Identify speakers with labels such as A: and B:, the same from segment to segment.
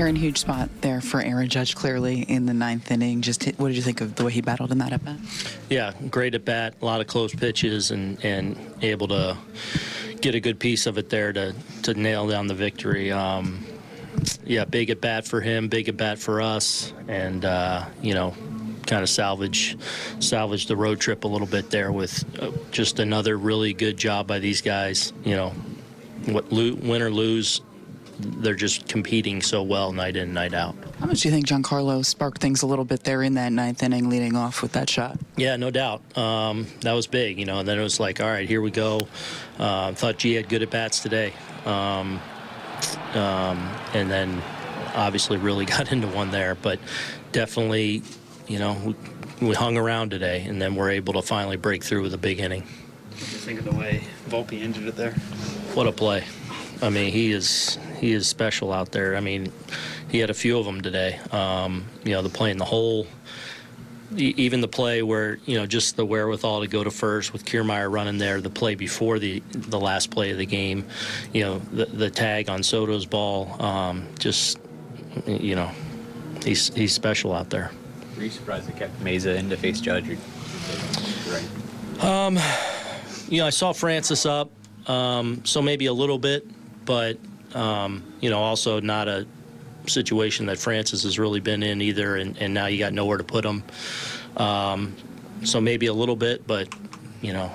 A: Aaron, huge spot there for Aaron Judge, clearly, in the ninth inning. Just what did you think of the way he battled in that at-bat?
B: Yeah, great at-bat, a lot of close pitches, and able to get a good piece of it there to nail down the victory. Yeah, big at-bat for him, big at-bat for us, and, you know, kind of salvage the road trip a little bit there with just another really good job by these guys. You know, win or lose, they're just competing so well night in, night out.
A: How much do you think Giancarlo sparked things a little bit there in that ninth inning, leading off with that shot?
B: Yeah, no doubt. That was big, you know, and then it was like, all right, here we go. Thought G had good at-bats today. And then obviously really got into one there, but definitely, you know, we hung around today, and then we're able to finally break through with a big inning.
C: What do you think of the way Volpe ended it there?
B: What a play. I mean, he is special out there. I mean, he had a few of them today. You know, the play in the hole, even the play where, you know, just the wherewithal to go to first with Kiermaier running there, the play before the last play of the game, you know, the tag on Soto's ball, just, you know, he's special out there.
D: Were you surprised they kept Meza in to face Judge?
B: Right. You know, I saw Francis up, so maybe a little bit, but, you know, also not a situation that Francis has really been in either, and now you got nowhere to put him. So maybe a little bit, but, you know,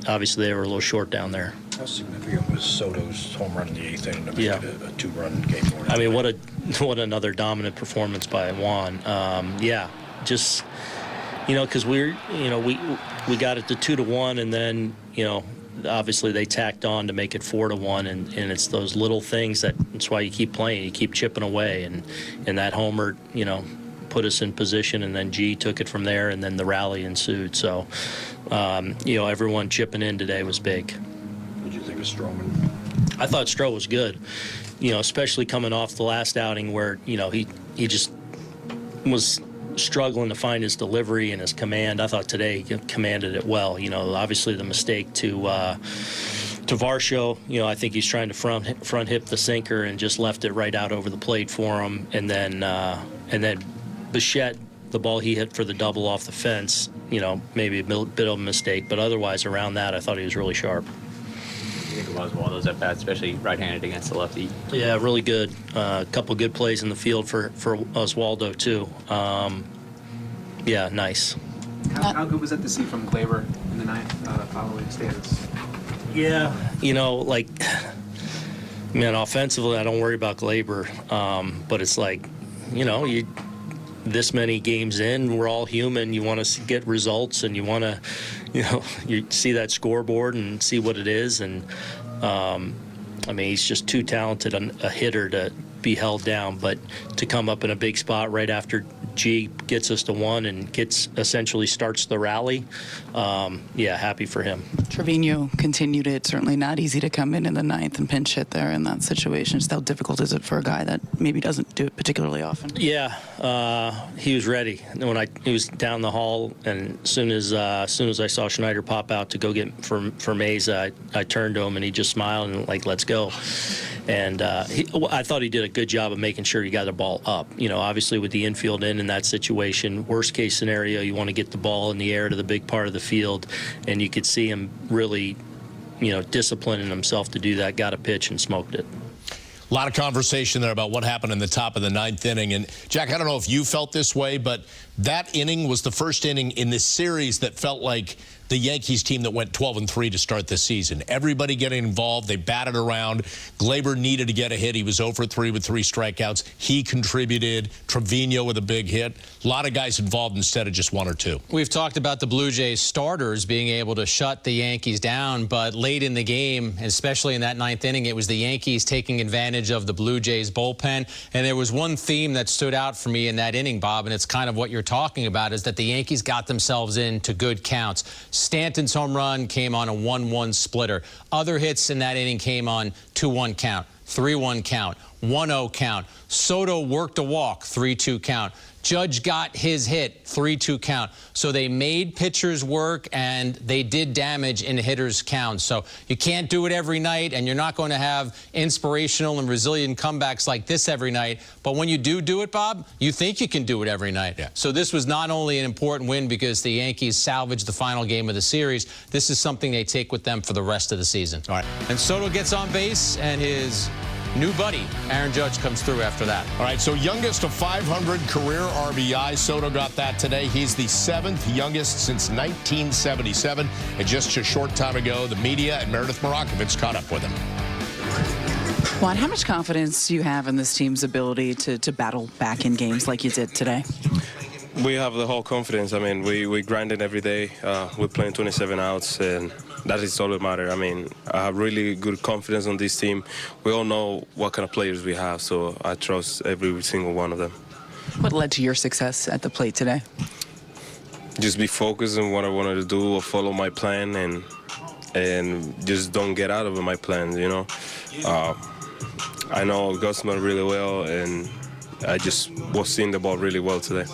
B: obviously they were a little short down there.
E: How significant was Soto's home run in the eighth inning to make it a two-run game?
B: I mean, what another dominant performance by Juan. Yeah, just, you know, because we got it to 2-1, and then, you know, obviously they tacked on to make it 4-1, and it's those little things that's why you keep playing, you keep chipping away, and that homer, you know, put us in position, and then G took it from there, and then the rally ensued. So, you know, everyone chipping in today was big.
E: What did you think of Stroman?
B: I thought Stroh was good, you know, especially coming off the last outing where, you know, he just was struggling to find his delivery and his command. I thought today he commanded it well. You know, obviously the mistake to Varsho, you know, I think he's trying to front hip the sinker and just left it right out over the plate for him. And then Bichette, the ball he hit for the double off the fence, you know, maybe a bit of a mistake, but otherwise around that I thought he was really sharp.
D: I think it was one of those at-bats, especially right-handed against the lefty.
B: Yeah, really good. A couple good plays in the field for Oswaldo, too. Yeah, nice.
C: How good was that to see from Gleyber in the ninth following stance?
B: Yeah, you know, like, man, offensively, I don't worry about Gleyber, but it's like, you know, this many games in, we're all human. You want to get results, and you want to, you know, you see that scoreboard and see what it is. And I mean, he's just too talented a hitter to be held down, but to come up in a big spot right after G gets us to 1 and essentially starts the rally, yeah, happy for him.
A: Trevino continued it. Certainly not easy to come in the ninth and pinch hit there in that situation. Just how difficult is it for a guy that maybe doesn't do it particularly often?
B: Yeah, he was ready. When he was down the hall, and as soon as I saw Schneider pop out to go get for Meza, I turned to him and he just smiled and like, let's go. And I thought he did a good job of making sure he got the ball up. You know, obviously with the infield in that situation, worst case scenario, you want to get the ball in the air to the big part of the field, and you could see him really, you know, disciplining himself to do that, got a pitch and smoked it.
F: A lot of conversation there about what happened in the top of the ninth inning. And, Jack, I don't know if you felt this way, but that inning was the first inning in this series that felt like the Yankees team that went 12-3 to start the season. Everybody getting involved. They batted around. Gleyber needed to get a hit. He was 0-for-3 with 3 strikeouts. He contributed. Trevino with a big hit. A lot of guys involved instead of just 1 or 2.
G: We've talked about the Blue Jays starters being able to shut the Yankees down, but late in the game, especially in that ninth inning, it was the Yankees taking advantage of the Blue Jays bullpen. And there was one theme that stood out for me in that inning, Bob, and it's kind of what you're talking about, is that the Yankees got themselves into good counts. Stanton's home run came on a 1-1 splitter. Other hits in that inning came on 2-1 count, 3-1 count, 1-0 count. Soto worked a walk, 3-2 count. Judge got his hit, 3-2 count. So they made pitchers work, and they did damage in hitters' counts. So you can't do it every night, and you're not going to have inspirational and resilient comebacks like this every night. But when you do it, Bob, you think you can do it every night.
F: Yeah.
G: So this was not only an important win because the Yankees salvaged the final game of the series, this is something they take with them for the rest of the season.
F: All right.
G: And Soto gets on base, and his new buddy, Aaron Judge, comes through after that.
F: All right, so youngest of 500 career RBI. Soto got that today. He's the 7th youngest since 1977. And just a short time ago, the media and Meredith Marakovitz caught up with him.
A: Juan, how much confidence do you have in this team's ability to battle back in games like you did today?
H: We have the whole confidence. I mean, we grind it every day. We're playing 27 outs, and that is all that matters. I mean, I have really good confidence on this team. We all know what kind of players we have, so I trust every single one of them.
A: What led to your success at the plate today?
H: Just be focused on what I wanted to do, follow my plan, and just don't get out of my plan, you know. I know Gusman really well, and I just was seeing the ball really well today.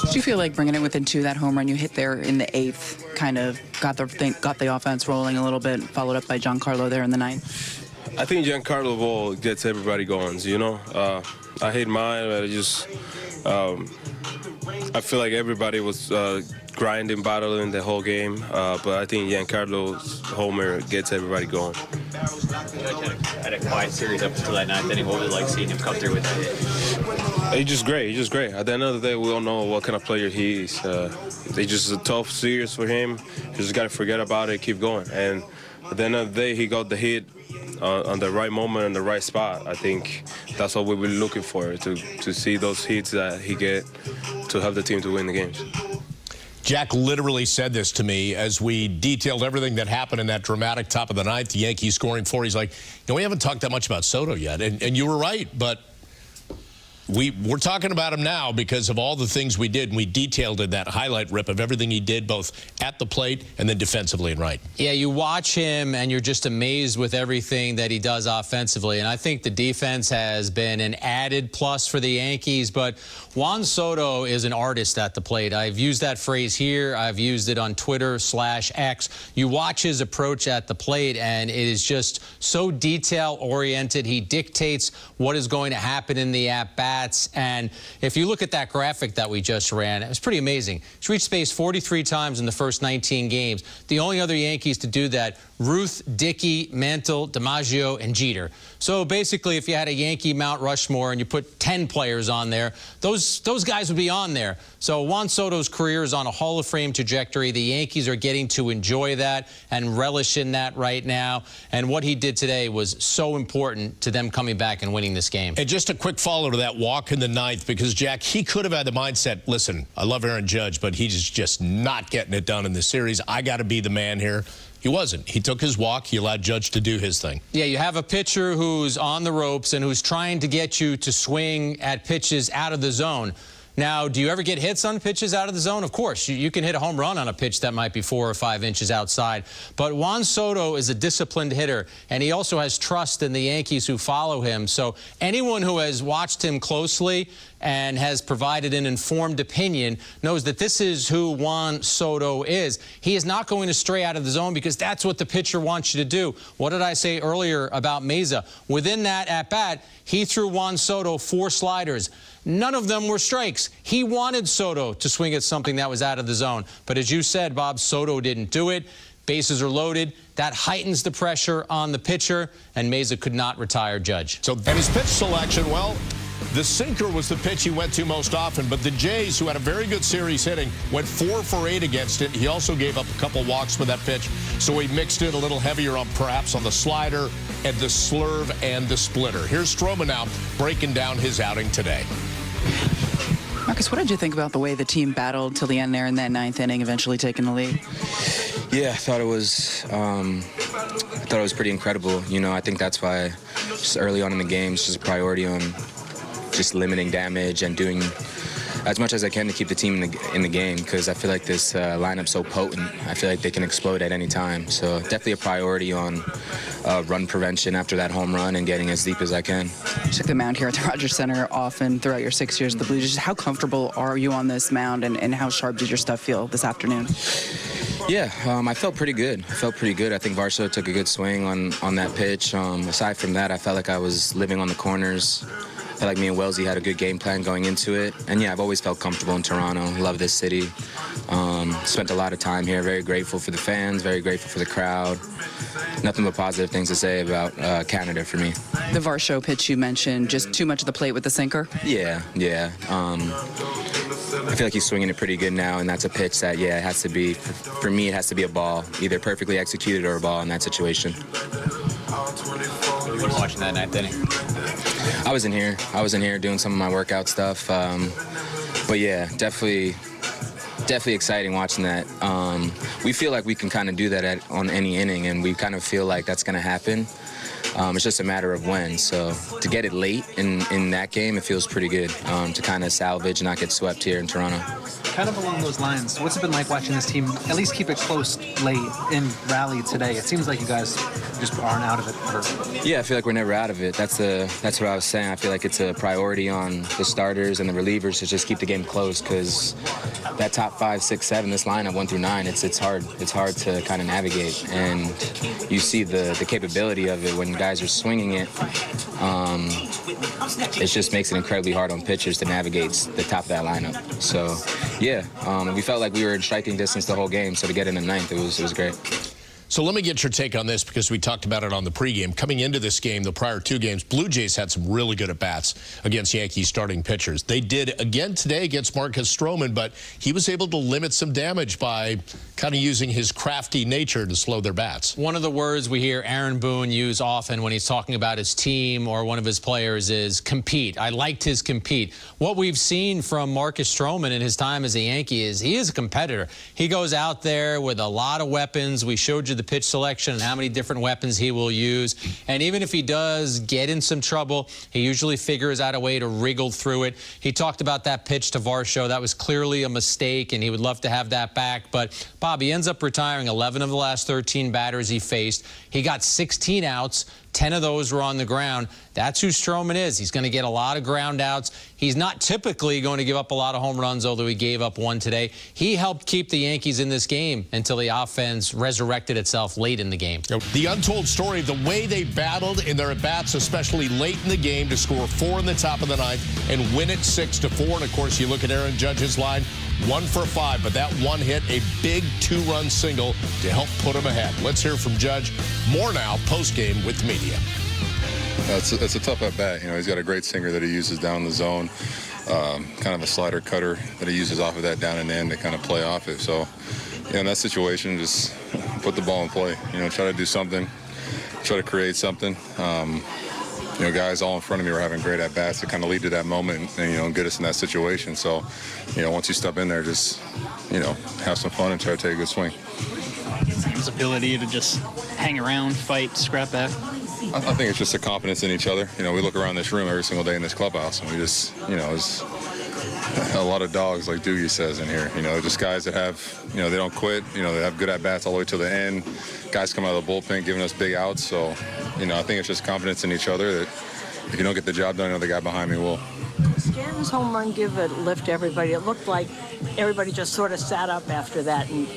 A: Do you feel like bringing it within 2, that home run you hit there in the 8th, kind of got the offense rolling a little bit, followed up by Giancarlo there in the 9th?
H: I think Giancarlo ball gets everybody going, you know. I hit mine, but I feel like everybody was grinding, battling the whole game, but I think Giancarlo's homer gets everybody going.
D: Had a quiet series up until that 9th inning. What was it like seeing him come through with that hit?
H: He's just great. He's just great. At the end of the day, we all know what kind of player he is. It's just a tough series for him. You just got to forget about it, keep going. And at the end of the day, he got the hit on the right moment and the right spot. I think that's what we were looking for, to see those hits that he get to help the team to win the games.
F: Jack literally said this to me as we detailed everything that happened in that dramatic top of the 9th, the Yankees scoring 4. He's like, we haven't talked that much about Soto yet. And you were right, but we're talking about him now because of all the things we did, and we detailed in that highlight rip of everything he did both at the plate and then defensively and right.
G: Yeah, you watch him and you're just amazed with everything that he does offensively. And I think the defense has been an added plus for the Yankees. But Juan Soto is an artist at the plate. I've used that phrase here. I've used it on Twitter/X. You watch his approach at the plate, and it is just so detail-oriented. He dictates what is going to happen in the at-bat. And if you look at that graphic that we just ran, it was pretty amazing. He's reached base 43 times in the first 19 games. The only other Yankees to do that, Ruth, Dickey, Mantle, DiMaggio, and Jeter. So basically, if you had a Yankee Mount Rushmore and you put 10 players on there, those guys would be on there. So Juan Soto's career is on a Hall of Fame trajectory. The Yankees are getting to enjoy that and relish in that right now. And what he did today was so important to them coming back and winning this game.
F: And just a quick follow to that walk in the 9th, because, Jack, he could have had the mindset, listen, I love Aaron Judge, but he's just not getting it done in the series. I got to be the man here. He wasn't. He took his walk. He allowed Judge to do his thing.
G: Yeah, you have a pitcher who's on the ropes and who's trying to get you to swing at pitches out of the zone. Now, do you ever get hits on pitches out of the zone? Of course. You can hit a home run on a pitch that might be 4 or 5 inches outside. But Juan Soto is a disciplined hitter, and he also has trust in the Yankees who follow him. So anyone who has watched him closely and has provided an informed opinion knows that this is who Juan Soto is. He is not going to stray out of the zone because that's what the pitcher wants you to do. What did I say earlier about Meza? Within that at-bat, he threw Juan Soto 4 sliders. None of them were strikes. He wanted Soto to swing at something that was out of the zone. But as you said, Bob, Soto didn't do it. Bases are loaded. That heightens the pressure on the pitcher, and Meza could not retire Judge.
F: So, and his pitch selection, well, the sinker was the pitch he went to most often, but the Jays, who had a very good series hitting, went 4 for 8 against it. He also gave up a couple walks with that pitch, so he mixed it a little heavier on perhaps on the slider and the slurve and the splitter. Here's Stroman now breaking down his outing today.
A: Marcus, what did you think about the way the team battled till the end there in that 9th inning, eventually taking the lead?
I: Yeah, I thought it was pretty incredible. You know, I think that's why just early on in the game, it's just a priority on just limiting damage and doing as much as I can to keep the team in the game, because I feel like this lineup's so potent. I feel like they can explode at any time. So definitely a priority on run prevention after that home run and getting as deep as I can.
A: You took the mound here at the Rogers Center often throughout your 6 years at the Blue Jays. How comfortable are you on this mound, and how sharp did your stuff feel this afternoon?
I: Yeah, I felt pretty good. I think Varsho took a good swing on that pitch. Aside from that, I felt like I was living on the corners. I felt like me and Wellesley had a good game plan going into it. And yeah, I've always felt comfortable in Toronto. Love this city. Spent a lot of time here. Very grateful for the fans, very grateful for the crowd. Nothing but positive things to say about Canada for me.
A: The Varsho pitch you mentioned, just too much of the plate with the sinker?
I: Yeah. I feel like he's swinging it pretty good now, and that's a pitch that, yeah, it has to be, for me, it has to be a ball, either perfectly executed or a ball in that situation.
D: You were watching that ninth inning?
I: I was in here doing some of my workout stuff. But yeah, definitely exciting watching that. We feel like we can kind of do that on any inning, and we kind of feel like that's going to happen. It's just a matter of when. So to get it late in that game, it feels pretty good to kind of salvage and not get swept here in Toronto.
C: Kind of along those lines, what's it been like watching this team at least keep it close late and rally today? It seems like you guys just aren't out of it ever.
I: Yeah, I feel like we're never out of it. That's what I was saying. I feel like it's a priority on the starters and the relievers to just keep the game close, because that top 5, 6, 7, this lineup 1 through 9, it's hard to kind of navigate, and you see the capability of it when guys are swinging it. It just makes it incredibly hard on pitchers to navigate the top of that lineup. So yeah, we felt like we were in striking distance the whole game, so to get in the ninth, it was great.
F: So let me get your take on this, because we talked about it on the pregame. Coming into this game, the prior 2 games, Blue Jays had some really good at-bats against Yankees starting pitchers. They did again today against Marcus Stroman, but he was able to limit some damage by kind of using his crafty nature to slow their bats.
G: One of the words we hear Aaron Boone use often when he's talking about his team or one of his players is compete. I liked his compete. What we've seen from Marcus Stroman in his time as a Yankee is he is a competitor. He goes out there with a lot of weapons. We showed you the pitch selection and how many different weapons he will use. And even if he does get in some trouble, he usually figures out a way to wriggle through it. He talked about that pitch to Varsho. That was clearly a mistake, and he would love to have that back. But, Bob, he ends up retiring 11 of the last 13 batters he faced. He got 16 outs. 10 of those were on the ground. That's who Stroman is. He's going to get a lot of ground outs. He's not typically going to give up a lot of home runs, although he gave up 1 today. He helped keep the Yankees in this game until the offense resurrected itself late in the game.
F: The untold story of the way they battled in their at-bats, especially late in the game, to score 4 in the top of the 9th and win it 6-4. And, of course, you look at Aaron Judge's line, 1 for 5, but that one hit a big 2-run single to help put him ahead. Let's hear from Judge. More now, post-game with media.
J: It's a tough at-bat. You know, he's got a great sinker that he uses down the zone, kind of a slider cutter that he uses off of that down and in to kind of play off it. So, you know, in that situation, just put the ball in play. You know, try to do something, try to create something. You know, guys all in front of me were having great at-bats to kind of lead to that moment and, you know, get us in that situation. So, you know, once you step in there, just, you know, have some fun and try to take a good swing.
K: His ability to just hang around, fight, scrap back.
J: I think it's just a confidence in each other. You know, we look around this room every single day in this clubhouse, and we just, you know, it's a lot of dogs, like Doogie says in here. You know, just guys that have, you know, they don't quit. You know, they have good at-bats all the way to the end. Guys come out of the bullpen giving us big outs. So, you know, I think it's just confidence in each other that if you don't get the job done, I know the guy behind me will.
L: Stanton's home run give a lift to everybody. It looked like everybody just sort of sat up after that, and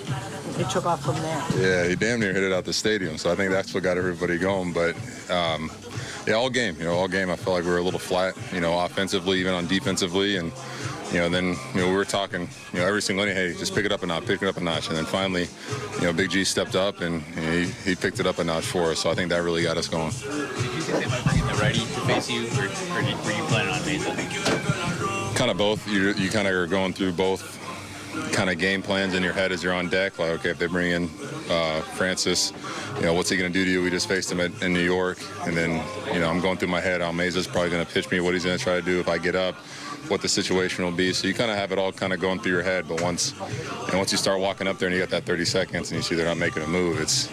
L: it took off from there.
J: Yeah, he damn near hit it out the stadium, so I think that's what got everybody going. But, yeah, all game I felt like we were a little flat, you know, offensively, even on defensively. And, you know, then, you know, we were talking, you know, every single inning, hey, just pick it up a notch, pick it up a notch. And then finally, you know, Big G stepped up, and you know, he picked it up a notch for us. So I think that really got us going.
D: Did you think they might bring in the righty to face you, or were you planning on Mesa?
J: Kind of both. You kind of are going through both kind of game plans in your head as you're on deck. Like, okay, if they bring in Francis, you know, what's he going to do to you? We just faced him in New York. And then, you know, I'm going through my head, Mesa's probably going to pitch me, what he's going to try to do if I get up, what the situation will be. So you kind of have it all kind of going through your head. But once you start walking up there and you got that 30 seconds and you see they're not making a move, it's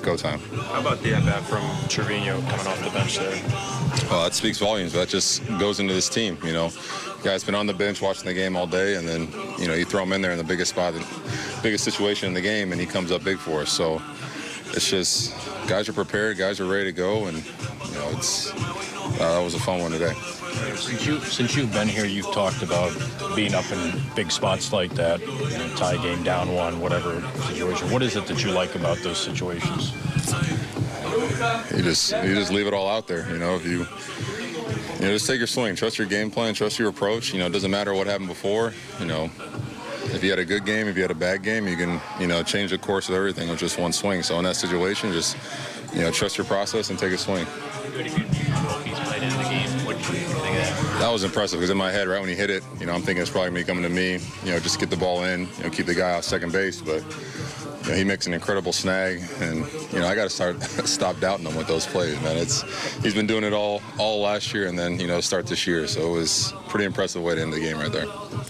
J: go time.
M: How about the at-bat from Trevino coming off the bench there?
J: Well, that speaks volumes. That just goes into this team, you know. guy's been on the bench watching the game all day, and then, you know, you throw him in there in the biggest spot, the biggest situation in the game, and he comes up big for us. So it's just guys are prepared, guys are ready to go, and, you know, that was a fun one today.
E: Since you've been here, you've talked about being up in big spots like that, you know, tie game, down one, whatever situation. What is it that you like about those situations?
J: You just leave it all out there. You know, if you just take your swing, trust your game plan, trust your approach. You know, it doesn't matter what happened before. You know, if you had a good game, if you had a bad game, you can, you know, change the course of everything with just one swing. So in that situation, just, you know, trust your process and take a swing. That was impressive because in my head, right when he hit it, you know, I'm thinking it's probably me coming to me, you know, just get the ball in, you know, keep the guy off second base. But, you know, he makes an incredible snag, and, you know, I got to stop doubting him with those plays, man. He's been doing it all last year and then, you know, start this year. So it was a pretty impressive way to end the game right there.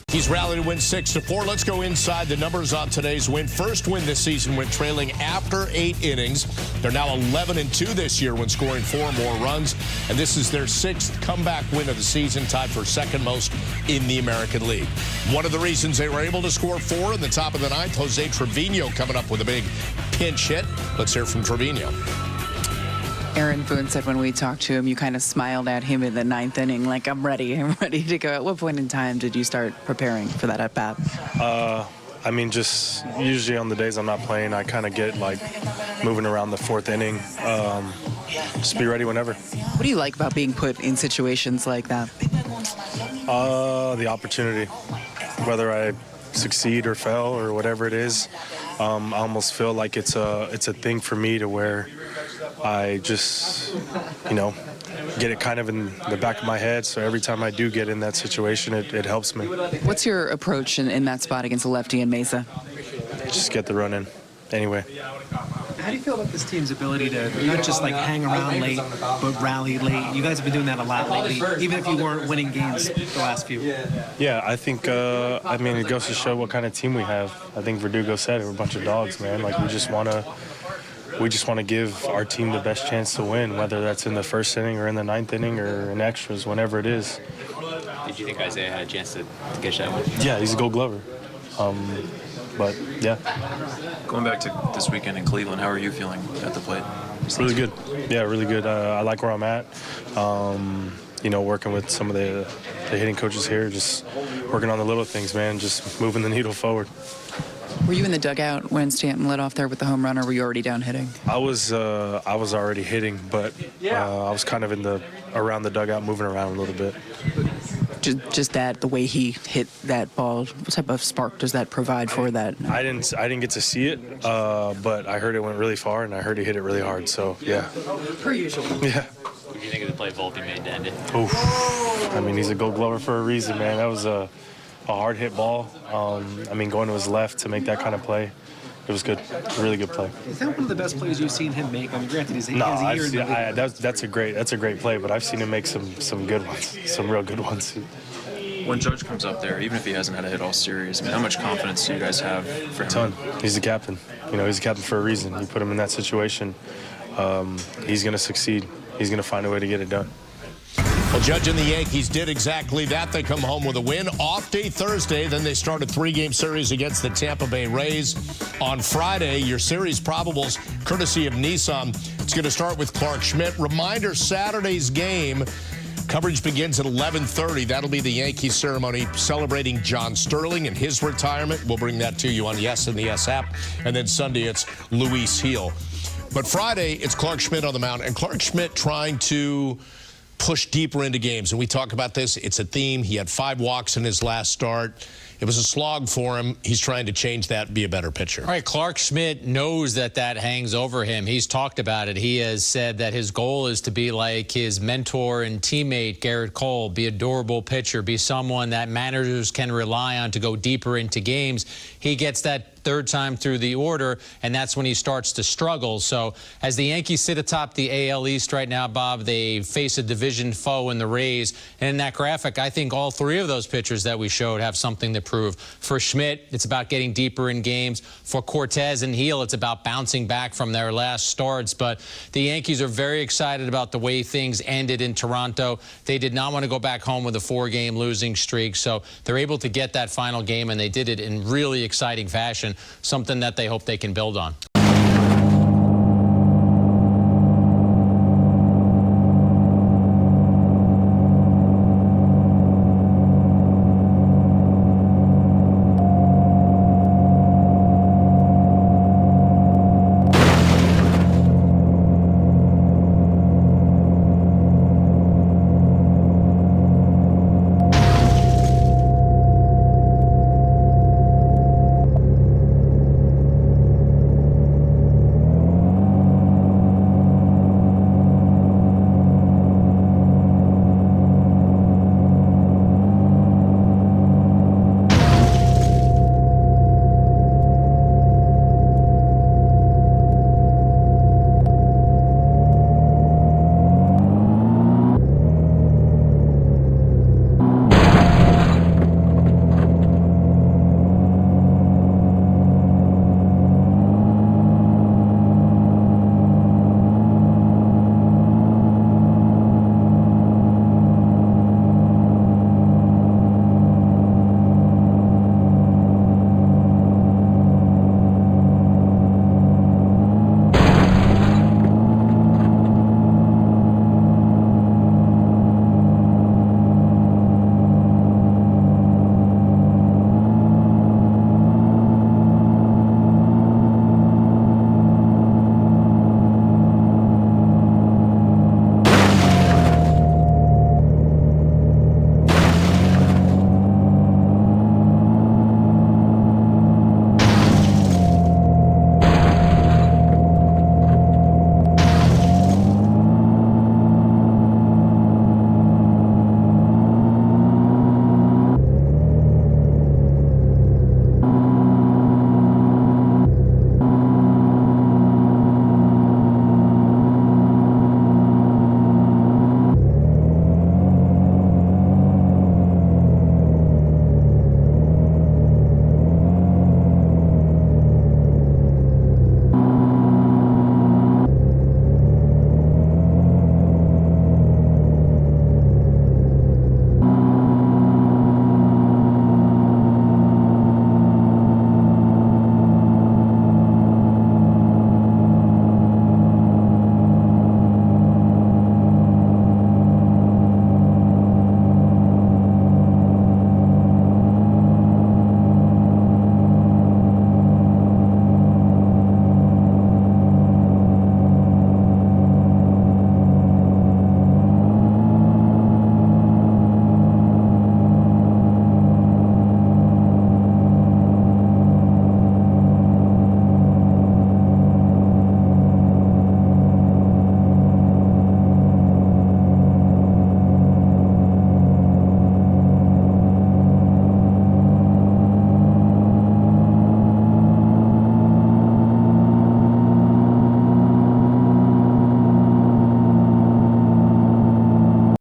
F: He's rallied to win 6-4. Let's go inside the numbers on today's win. First win this season when trailing after 8 innings. They're now 11-2 this year when scoring 4 more runs. And this is their 6th comeback win of the season, tied for second most in the American League. One of the reasons they were able to score 4 in the top of the 9th, Jose Trevino coming up with a big pinch hit. Let's hear from Trevino.
A: Aaron Boone said when we talked to him, you kind of smiled at him in the 9th inning, like, I'm ready to go. At what point in time did you start preparing for that at bat?
M: I mean, just usually on the days I'm not playing, I kind of get like moving around the 4th inning. Just be ready whenever.
A: What do you like about being put in situations like that?
M: The opportunity, whether I succeed or fail or whatever it is, I almost feel like it's a thing for me to where I just, you know, get it kind of in the back of my head. So every time I do get in that situation, it helps me.
A: What's your approach in that spot against a lefty in Mesa?
M: Just get the run in anyway.
C: How do you feel about this team's ability to not just like hang around late, but rally late? You guys have been doing that a lot lately, even if you weren't winning games the last few.
M: Yeah, I think, I mean, it goes to show what kind of team we have. I think Verdugo said it, we're a bunch of dogs, man. Like, we just want to give our team the best chance to win, whether that's in the 1st inning or in the 9th inning or in extras, whenever it is.
D: Did you think Isaiah had a chance to get that one?
M: Yeah, he's a Gold Glover. But, yeah.
N: Going back to this weekend in Cleveland, how are you feeling at the plate?
M: Really good. Yeah, really good. I like where I'm at. You know, working with some of the hitting coaches here, just working on the little things, man, just moving the needle forward.
A: Were you in the dugout when Stanton led off there with the home run, or were you already down hitting?
M: I was already hitting, but I was kind of around the dugout, moving around a little bit.
A: Just that, the way he hit that ball, what type of spark does that provide for that?
M: I didn't get to see it, but I heard it went really far, and I heard he hit it really hard. So yeah.
A: Per usual.
M: Yeah.
D: What do you think of the play Volpe made to end it?
M: Oof. I mean, he's a Gold Glover for a reason, man. That was a hard hit ball. I mean, going to his left to make that kind of play, it was good. A really good play.
C: Is that one of the best plays you've seen him make? I mean, granted, he has a year in the league.
M: That's a great play, but I've seen him make some good ones, some real good ones.
N: When Judge comes up there, even if he hasn't had a hit all series, I mean, how much confidence do you guys have for him?
M: A ton. He's the captain. You know, he's the captain for a reason. You put him in that situation, he's going to succeed. He's going to find a way to get it done.
F: Well, Judge and the Yankees did exactly that. They come home with a win. Off day Thursday, then they start a 3-game series against the Tampa Bay Rays. On Friday, your series probables, courtesy of Nissan. It's going to start with Clark Schmidt. Reminder, Saturday's game, coverage begins at 11:30. That'll be the Yankees ceremony celebrating John Sterling and his retirement. We'll bring that to you on Yes and the Yes app. And then Sunday, it's Luis Heel. But Friday, it's Clark Schmidt on the mound. And Clark Schmidt trying to push deeper into games. And we talk about this. It's a theme. He had 5 walks in his last start. It was a slog for him. He's trying to change that, be a better pitcher.
G: All right, Clark Schmidt knows that hangs over him. He's talked about it. He has said that his goal is to be like his mentor and teammate, Garrett Cole, be a durable pitcher, be someone that managers can rely on to go deeper into games. he gets that third time through the order, and that's when he starts to struggle. So as the Yankees sit atop the AL East right now, Bob, they face a division foe in the Rays. And in that graphic, I think all three of those pitchers that we showed have something to prove. For Schmidt, it's about getting deeper in games. For Cortez and Heel, it's about bouncing back from their last starts. But the Yankees are very excited about the way things ended in Toronto. They did not want to go back home with a 4-game losing streak, so they're able to get that final game, and they did it in really exciting fashion, something that they hope they can build on.